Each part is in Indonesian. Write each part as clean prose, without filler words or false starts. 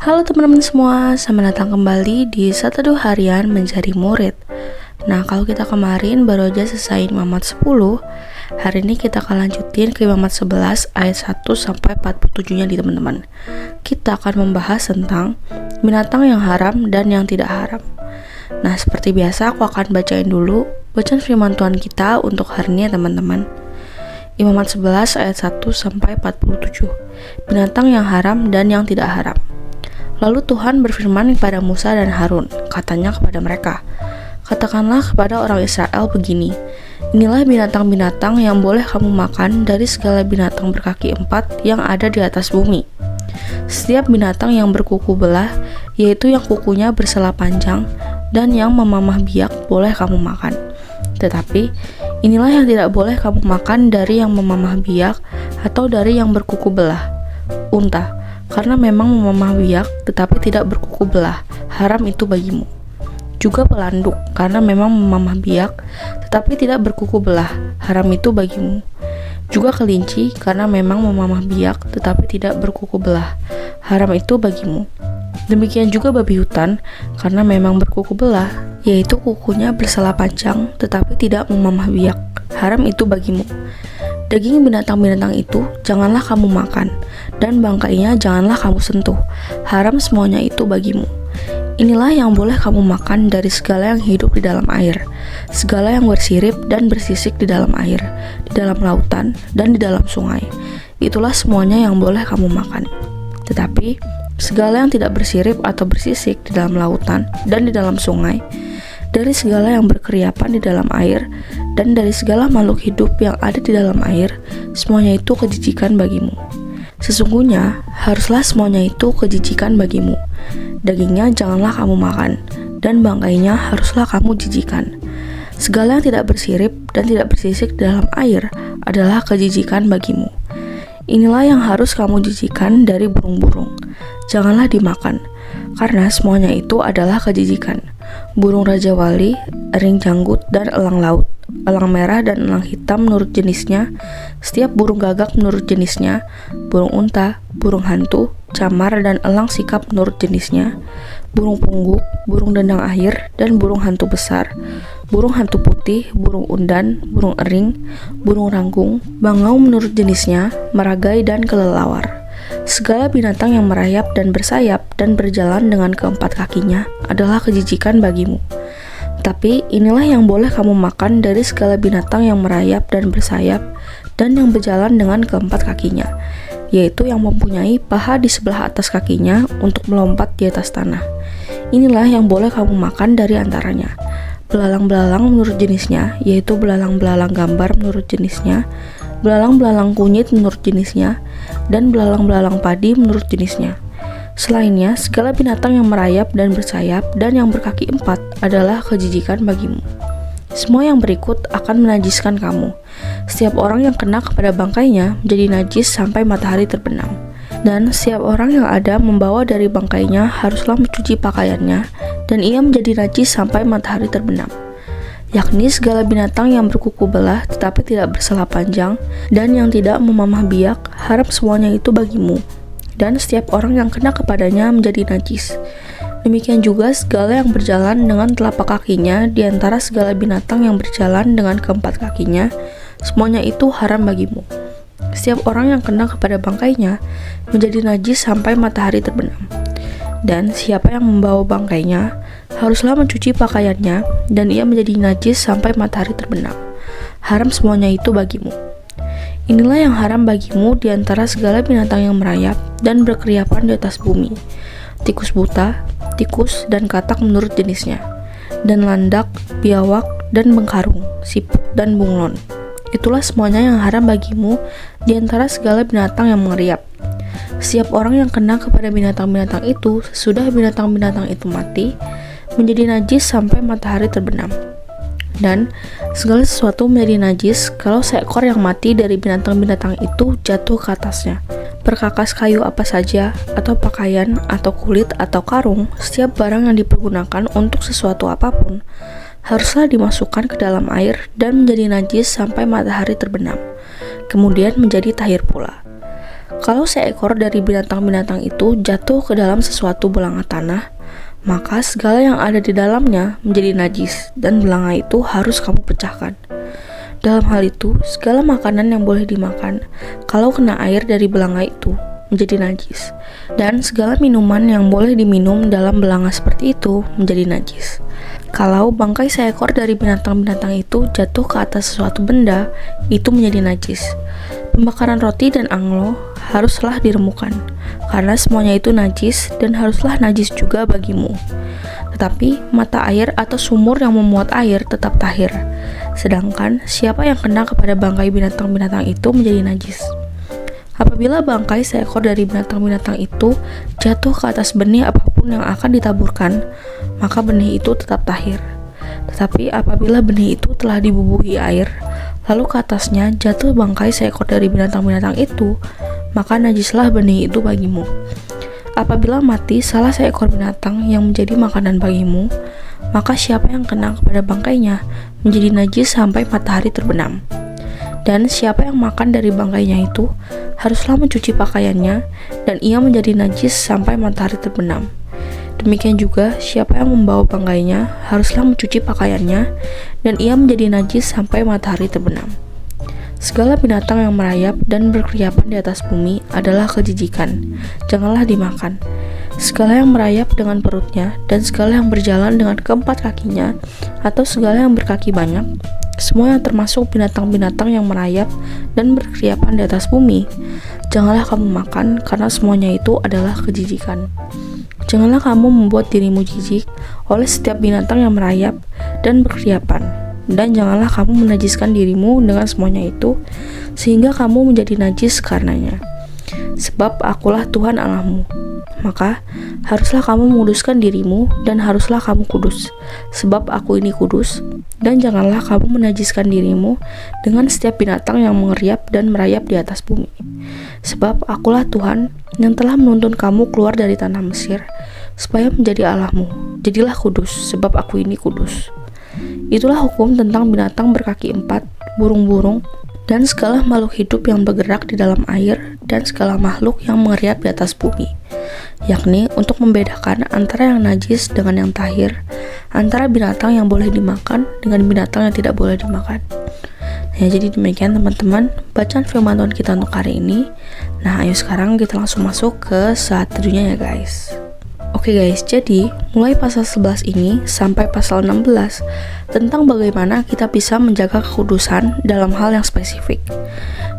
Halo teman-teman semua, selamat datang kembali di Satu Harian Menjadi Murid. Nah, kalau kita kemarin baru aja selesai Imamat 10, hari ini kita akan lanjutin ke Imamat 11 ayat 1 sampai 47-nya di teman-teman. Kita akan membahas tentang binatang yang haram dan yang tidak haram. Nah, seperti biasa aku akan bacain dulu bacaan firman Tuhan kita untuk hari ini ya teman-teman. Imamat 11 ayat 1 sampai 47. Binatang yang haram dan yang tidak haram. Lalu Tuhan berfirman kepada Musa dan Harun, katanya kepada mereka, katakanlah kepada orang Israel begini, inilah binatang-binatang yang boleh kamu makan dari segala binatang berkaki empat yang ada di atas bumi. Setiap binatang yang berkuku belah, yaitu yang kukunya bersela panjang, dan yang memamah biak boleh kamu makan. Tetapi, inilah yang tidak boleh kamu makan dari yang memamah biak atau dari yang berkuku belah, unta. Karena memang memamah biak tetapi tidak berkuku belah, haram itu bagimu. Juga pelanduk, karena memang memamah biak tetapi tidak berkuku belah, haram itu bagimu. Juga kelinci, karena memang memamah biak tetapi tidak berkuku belah, haram itu bagimu. Demikian juga babi hutan, karena memang berkuku belah, yaitu kukunya bersela panjang tetapi tidak memamah biak, haram itu bagimu. Daging binatang-binatang itu janganlah kamu makan, dan bangkainya janganlah kamu sentuh, haram semuanya itu bagimu. Inilah yang boleh kamu makan dari segala yang hidup di dalam air, segala yang bersirip dan bersisik di dalam air, di dalam lautan, dan di dalam sungai. Itulah semuanya yang boleh kamu makan. Tetapi, segala yang tidak bersirip atau bersisik di dalam lautan dan di dalam sungai, dari segala yang berkeriapan di dalam air, dan dari segala makhluk hidup yang ada di dalam air, semuanya itu kejijikan bagimu. Sesungguhnya, haruslah semuanya itu kejijikan bagimu. Dagingnya janganlah kamu makan, dan bangkainya haruslah kamu jijikan. Segala yang tidak bersirip dan tidak bersisik di dalam air adalah kejijikan bagimu. Inilah yang harus kamu jijikan dari burung-burung. Janganlah dimakan, karena semuanya itu adalah kejijikan. Burung rajawali, ering janggut, dan elang laut, elang merah dan elang hitam menurut jenisnya, setiap burung gagak menurut jenisnya, burung unta, burung hantu, camar, dan elang sikap menurut jenisnya, burung pungguk, burung dendang air, dan burung hantu besar, burung hantu putih, burung undan, burung ering, burung ranggung, bangau menurut jenisnya, meragai, dan kelelawar. Segala binatang yang merayap dan bersayap dan berjalan dengan keempat kakinya adalah kejijikan bagimu. Tapi inilah yang boleh kamu makan dari segala binatang yang merayap dan bersayap dan yang berjalan dengan keempat kakinya, yaitu yang mempunyai paha di sebelah atas kakinya untuk melompat di atas tanah. Inilah yang boleh kamu makan dari antaranya. Belalang-belalang menurut jenisnya, yaitu belalang-belalang gambar menurut jenisnya, belalang-belalang kunyit menurut jenisnya, dan belalang-belalang padi menurut jenisnya. Selainnya, segala binatang yang merayap dan bersayap dan yang berkaki empat adalah kejijikan bagimu. Semua yang berikut akan menajiskan kamu. Setiap orang yang kena kepada bangkainya menjadi najis sampai matahari terbenam. Dan setiap orang yang ada membawa dari bangkainya haruslah mencuci pakaiannya, dan ia menjadi najis sampai matahari terbenam. Yakni segala binatang yang berkuku belah tetapi tidak bersela panjang, dan yang tidak memamah biak, haram semuanya itu bagimu. Dan setiap orang yang kena kepadanya menjadi najis. Demikian juga segala yang berjalan dengan telapak kakinya di antara segala binatang yang berjalan dengan keempat kakinya, semuanya itu haram bagimu. Setiap orang yang kena kepada bangkainya menjadi najis sampai matahari terbenam. Dan siapa yang membawa bangkainya haruslah mencuci pakaiannya, dan ia menjadi najis sampai matahari terbenam. Haram semuanya itu bagimu. Inilah yang haram bagimu di antara segala binatang yang merayap dan berkeriapan di atas bumi. Tikus buta, tikus, dan katak menurut jenisnya, dan landak, biawak, dan bengkarung, siput, dan bunglon. Itulah semuanya yang haram bagimu di antara segala binatang yang mengeriap. Setiap orang yang kena kepada binatang-binatang itu sesudah binatang-binatang itu mati, menjadi najis sampai matahari terbenam. Dan segala sesuatu menjadi najis kalau seekor yang mati dari binatang-binatang itu jatuh ke atasnya. Perkakas kayu apa saja, atau pakaian, atau kulit, atau karung, setiap barang yang dipergunakan untuk sesuatu apapun, haruslah dimasukkan ke dalam air dan menjadi najis sampai matahari terbenam. Kemudian menjadi tahir pula. Kalau seekor dari binatang-binatang itu jatuh ke dalam sesuatu belanga tanah, maka segala yang ada di dalamnya menjadi najis dan belanga itu harus kamu pecahkan. Dalam hal itu, segala makanan yang boleh dimakan kalau kena air dari belanga itu menjadi najis, dan segala minuman yang boleh diminum dalam belanga seperti itu menjadi najis. Kalau bangkai seekor dari binatang-binatang itu jatuh ke atas sesuatu benda, itu menjadi najis. Pembakaran roti dan anglo haruslah diremukan, karena semuanya itu najis dan haruslah najis juga bagimu. Tetapi mata air atau sumur yang memuat air tetap tahir, sedangkan siapa yang kena kepada bangkai binatang-binatang itu menjadi najis. Apabila bangkai seekor dari binatang-binatang itu jatuh ke atas benih apapun yang akan ditaburkan, maka benih itu tetap tahir. Tetapi apabila benih itu telah dibubuhi air, lalu ke atasnya jatuh bangkai seekor dari binatang-binatang itu, maka najislah benih itu bagimu. Apabila mati salah seekor binatang yang menjadi makanan bagimu, maka siapa yang kena kepada bangkainya menjadi najis sampai matahari terbenam. Dan siapa yang makan dari bangkainya itu haruslah mencuci pakaiannya, dan ia menjadi najis sampai matahari terbenam. Demikian juga siapa yang membawa bangkainya haruslah mencuci pakaiannya, dan ia menjadi najis sampai matahari terbenam. Segala binatang yang merayap dan berkeliapan di atas bumi adalah kejijikan, janganlah dimakan. Segala yang merayap dengan perutnya, dan segala yang berjalan dengan keempat kakinya, atau segala yang berkaki banyak, semua yang termasuk binatang-binatang yang merayap dan berkeliapan di atas bumi, janganlah kamu makan, karena semuanya itu adalah kejijikan. Janganlah kamu membuat dirimu jijik oleh setiap binatang yang merayap dan berkeliapan, dan janganlah kamu menajiskan dirimu dengan semuanya itu, sehingga kamu menjadi najis karenanya. Sebab akulah Tuhan Allahmu. Maka haruslah kamu menguduskan dirimu, dan haruslah kamu kudus, sebab aku ini kudus. Dan janganlah kamu menajiskan dirimu dengan setiap binatang yang mengeriap dan merayap di atas bumi. Sebab akulah Tuhan yang telah menuntun kamu keluar dari tanah Mesir, supaya menjadi Allahmu. Jadilah kudus, sebab aku ini kudus. Itulah hukum tentang binatang berkaki empat, burung-burung, dan segala makhluk hidup yang bergerak di dalam air, dan segala makhluk yang mengeriap di atas bumi, yakni untuk membedakan antara yang najis dengan yang tahir, antara binatang yang boleh dimakan dengan binatang yang tidak boleh dimakan. Nah, jadi demikian teman-teman bacaan firman Tuhan kita untuk hari ini. Nah, ayo sekarang kita langsung masuk ke saat teduhnya ya guys. Oke guys, jadi mulai pasal 11 ini sampai pasal 16 tentang bagaimana kita bisa menjaga kekudusan dalam hal yang spesifik.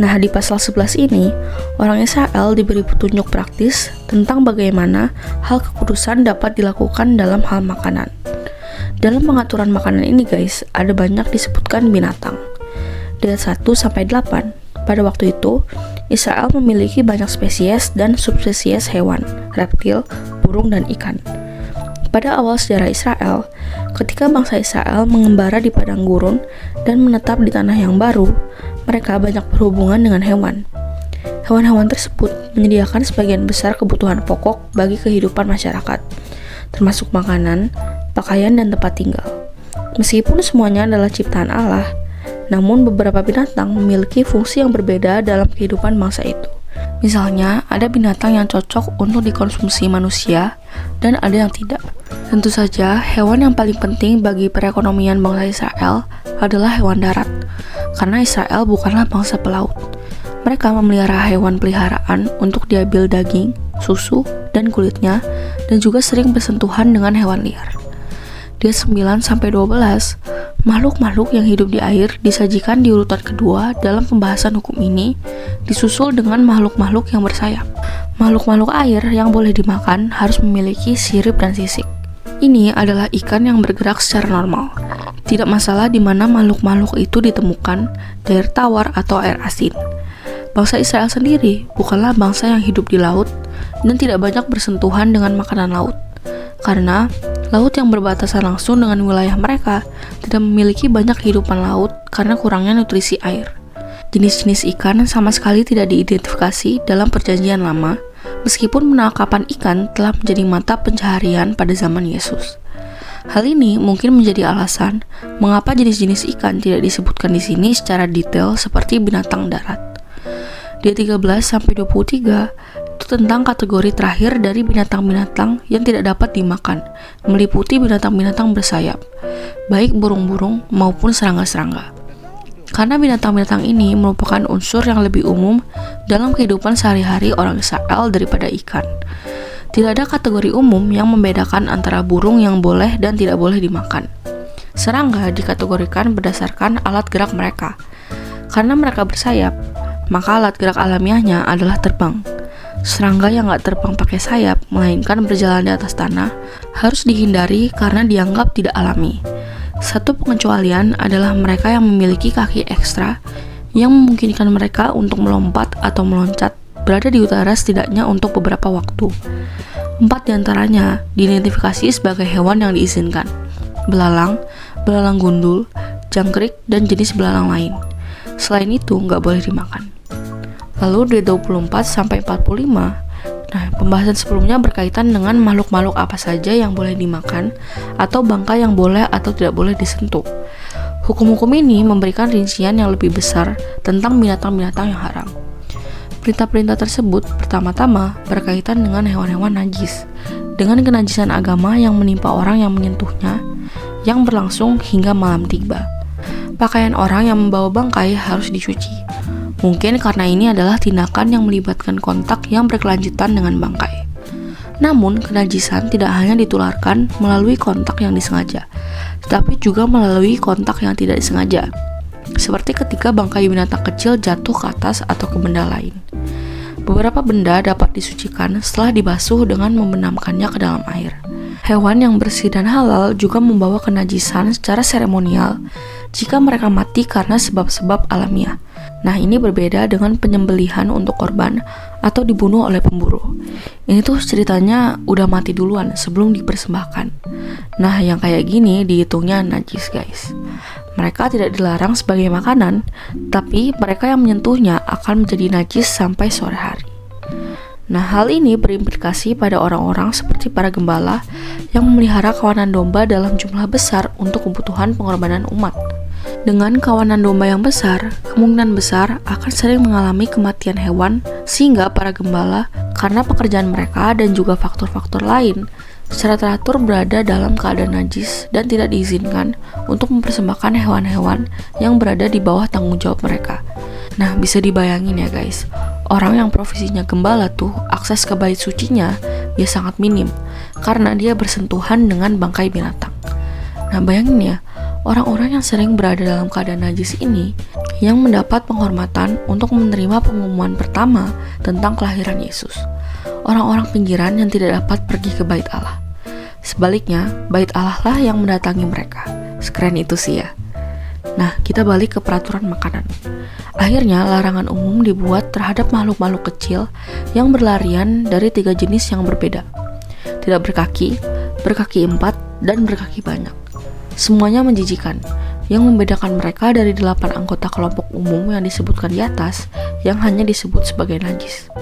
Nah, di pasal 11 ini, orang Israel diberi petunjuk praktis tentang bagaimana hal kekudusan dapat dilakukan dalam hal makanan. Dalam pengaturan makanan ini guys, ada banyak disebutkan binatang. Dari 1 sampai 8, pada waktu itu, Israel memiliki banyak spesies dan subspesies hewan, reptil, burung, dan ikan. Pada awal sejarah Israel, ketika bangsa Israel mengembara di padang gurun dan menetap di tanah yang baru, mereka banyak berhubungan dengan hewan. Hewan-hewan tersebut menyediakan sebagian besar kebutuhan pokok bagi kehidupan masyarakat, termasuk makanan, pakaian, dan tempat tinggal. Meskipun semuanya adalah ciptaan Allah, namun beberapa binatang memiliki fungsi yang berbeda dalam kehidupan bangsa itu. Misalnya, ada binatang yang cocok untuk dikonsumsi manusia dan ada yang tidak. Tentu saja, hewan yang paling penting bagi perekonomian bangsa Israel adalah hewan darat, karena Israel bukanlah bangsa pelaut. Mereka memelihara hewan peliharaan untuk diambil daging, susu, dan kulitnya, dan juga sering bersentuhan dengan hewan liar. Di 9-12, makhluk-makhluk yang hidup di air disajikan di urutan kedua dalam pembahasan hukum ini, disusul dengan makhluk-makhluk yang bersayap. Makhluk-makhluk air yang boleh dimakan harus memiliki sirip dan sisik. Ini adalah ikan yang bergerak secara normal. Tidak masalah di mana makhluk-makhluk itu ditemukan, di air tawar atau air asin. Bangsa Israel sendiri bukanlah bangsa yang hidup di laut dan tidak banyak bersentuhan dengan makanan laut, karena laut yang berbatasan langsung dengan wilayah mereka tidak memiliki banyak kehidupan laut karena kurangnya nutrisi air. Jenis-jenis ikan sama sekali tidak diidentifikasi dalam Perjanjian Lama, meskipun penangkapan ikan telah menjadi mata pencaharian pada zaman Yesus. Hal ini mungkin menjadi alasan mengapa jenis-jenis ikan tidak disebutkan di sini secara detail seperti binatang darat. Di 13-23 itu tentang kategori terakhir dari binatang-binatang yang tidak dapat dimakan, meliputi binatang-binatang bersayap, baik burung-burung maupun serangga-serangga. Karena binatang-binatang ini merupakan unsur yang lebih umum dalam kehidupan sehari-hari orang Israel daripada ikan. Tidak ada kategori umum yang membedakan antara burung yang boleh dan tidak boleh dimakan. Serangga dikategorikan berdasarkan alat gerak mereka. Karena mereka bersayap, maka alat gerak alamiahnya adalah terbang. Serangga yang gak terbang pakai sayap, melainkan berjalan di atas tanah, harus dihindari karena dianggap tidak alami. Satu pengecualian adalah mereka yang memiliki kaki ekstra, yang memungkinkan mereka untuk melompat atau meloncat, berada di udara setidaknya untuk beberapa waktu. 4 diantaranya diidentifikasi sebagai hewan yang diizinkan: belalang, belalang gundul, jangkrik, dan jenis belalang lain. Selain itu, nggak boleh dimakan. Lalu di 24-45, nah pembahasan sebelumnya berkaitan dengan makhluk-makhluk apa saja yang boleh dimakan atau bangkai yang boleh atau tidak boleh disentuh. Hukum-hukum ini memberikan rincian yang lebih besar tentang binatang-binatang yang haram. Perintah-perintah tersebut pertama-tama berkaitan dengan hewan-hewan najis, dengan kenajisan agama yang menimpa orang yang menyentuhnya, yang berlangsung hingga malam tiba. Pakaian orang yang membawa bangkai harus dicuci. Mungkin karena ini adalah tindakan yang melibatkan kontak yang berkelanjutan dengan bangkai. Namun, kenajisan tidak hanya ditularkan melalui kontak yang disengaja, tetapi juga melalui kontak yang tidak disengaja. Seperti ketika bangkai binatang kecil jatuh ke atas atau ke benda lain. Beberapa benda dapat disucikan setelah dibasuh dengan membenamkannya ke dalam air. Hewan yang bersih dan halal juga membawa kenajisan secara seremonial jika mereka mati karena sebab-sebab alamiah. Nah, ini berbeda dengan penyembelihan untuk korban atau dibunuh oleh pemburu. Ini tuh ceritanya udah mati duluan sebelum dipersembahkan. Nah, yang kayak gini dihitungnya najis, guys. Mereka tidak dilarang sebagai makanan, tapi mereka yang menyentuhnya akan menjadi najis sampai sore hari. Nah, hal ini berimplikasi pada orang-orang seperti para gembala yang memelihara kawanan domba dalam jumlah besar untuk kebutuhan pengorbanan umat. Dengan kawanan domba yang besar, kemungkinan besar akan sering mengalami kematian hewan sehingga para gembala, karena pekerjaan mereka dan juga faktor-faktor lain, secara teratur berada dalam keadaan najis dan tidak diizinkan untuk mempersembahkan hewan-hewan yang berada di bawah tanggung jawab mereka. Nah, bisa dibayangin ya guys, orang yang profesinya gembala tuh akses ke bait sucinya ya sangat minim karena dia bersentuhan dengan bangkai binatang. Nah, bayangin ya, orang-orang yang sering berada dalam keadaan najis ini yang mendapat penghormatan untuk menerima pengumuman pertama tentang kelahiran Yesus. Orang-orang pinggiran yang tidak dapat pergi ke bait Allah. Sebaliknya, bait Allah lah yang mendatangi mereka. Sekeren itu sih ya. Nah, kita balik ke peraturan makanan. Akhirnya, larangan umum dibuat terhadap makhluk-makhluk kecil yang berlarian dari 3 jenis yang berbeda. Tidak berkaki, berkaki 4, dan berkaki banyak. Semuanya menjijikan. Yang membedakan mereka dari 8 anggota kelompok umum yang disebutkan di atas, yang hanya disebut sebagai najis.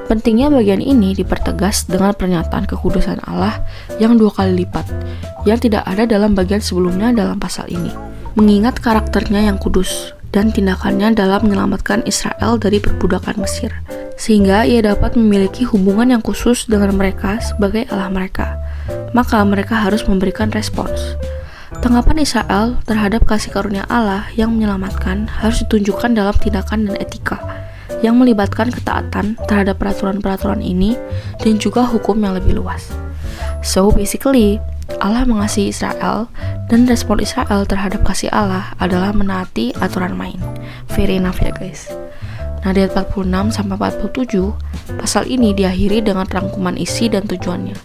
Pentingnya bagian ini dipertegas dengan pernyataan kekudusan Allah yang 2 kali lipat, yang tidak ada dalam bagian sebelumnya dalam pasal ini. Mengingat karakternya yang kudus dan tindakannya dalam menyelamatkan Israel dari perbudakan Mesir, sehingga ia dapat memiliki hubungan yang khusus dengan mereka sebagai Allah mereka, maka mereka harus memberikan respons. Tanggapan Israel terhadap kasih karunia Allah yang menyelamatkan harus ditunjukkan dalam tindakan dan etika yang melibatkan ketaatan terhadap peraturan-peraturan ini dan juga hukum yang lebih luas. So basically, Allah mengasihi Israel dan respon Israel terhadap kasih Allah adalah menaati aturan main. Fair enough ya guys. Nah, di ayat 46-47, pasal ini diakhiri dengan rangkuman isi dan tujuannya.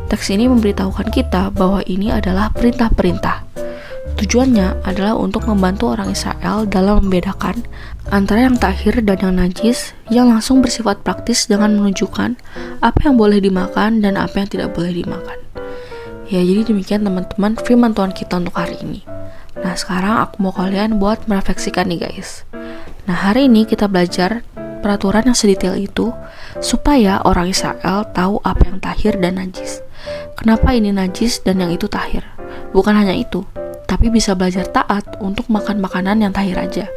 Teks ini memberitahukan kita bahwa ini adalah perintah-perintah. Tujuannya adalah untuk membantu orang Israel dalam membedakan antara yang tahir dan yang najis, yang langsung bersifat praktis dengan menunjukkan apa yang boleh dimakan dan apa yang tidak boleh dimakan. Ya, jadi demikian teman-teman firman Tuhan kita untuk hari ini. Nah, sekarang aku mau kalian buat merefleksikan nih guys. Nah, hari ini kita belajar peraturan yang sedetail itu supaya orang Israel tahu apa yang tahir dan najis. Kenapa ini najis dan yang itu tahir? Bukan hanya itu, tapi bisa belajar taat untuk makan makanan yang tahir aja.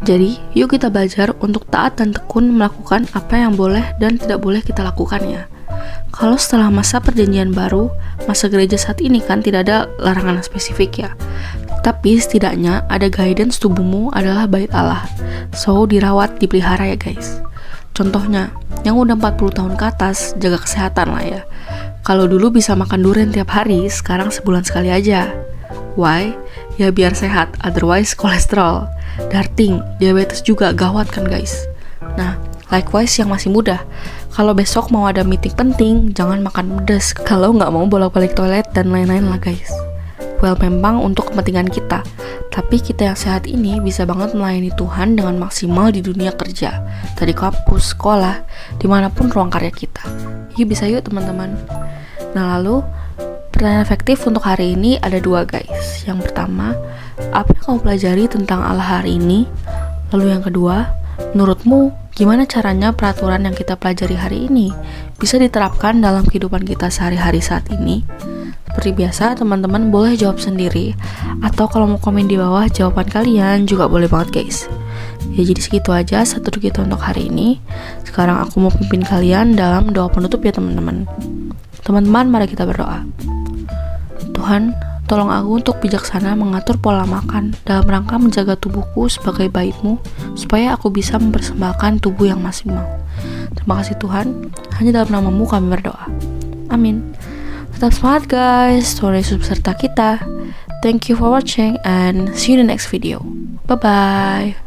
Jadi, yuk kita belajar untuk taat dan tekun melakukan apa yang boleh dan tidak boleh kita lakukan ya. Kalau setelah masa perjanjian baru, masa gereja saat ini kan tidak ada larangan spesifik ya. Tapi setidaknya ada guidance tubuhmu adalah bait Allah. So, dirawat, dipelihara ya guys. Contohnya, yang udah 40 tahun ke atas, jaga kesehatan lah ya. Kalau dulu bisa makan durian tiap hari, sekarang sebulan sekali aja. Why? Ya biar sehat, otherwise kolesterol, darting, diabetes juga gawat kan guys. Nah, likewise yang masih muda, kalau besok mau ada meeting penting, jangan makan pedas. Kalau nggak mau bolak-balik toilet dan lain-lain lah guys. Well, memang untuk kepentingan kita, tapi kita yang sehat ini bisa banget melayani Tuhan dengan maksimal di dunia kerja, tadi kampus, sekolah, dimanapun ruang karya kita. Yuk bisa yuk teman-teman. Nah lalu, pertanyaan efektif untuk hari ini ada 2 guys. Yang pertama, apa yang kamu pelajari tentang Allah hari ini? Lalu yang kedua, menurutmu gimana caranya peraturan yang kita pelajari hari ini bisa diterapkan dalam kehidupan kita sehari-hari saat ini? Seperti biasa, teman-teman boleh jawab sendiri, atau kalau mau komen di bawah jawaban kalian juga boleh banget guys. Ya jadi segitu aja satu kita untuk hari ini. Sekarang aku mau pimpin kalian dalam doa penutup ya teman-teman. Teman-teman, mari kita berdoa. Tuhan, tolong aku untuk bijaksana mengatur pola makan dalam rangka menjaga tubuhku sebagai bait-Mu, supaya aku bisa mempersembahkan tubuh yang maksimal. Terima kasih Tuhan, hanya dalam nama-Mu kami berdoa. Amin. Tetap semangat guys, Tuhan Yesus beserta kita. Thank you for watching and see you in the next video. Bye-bye.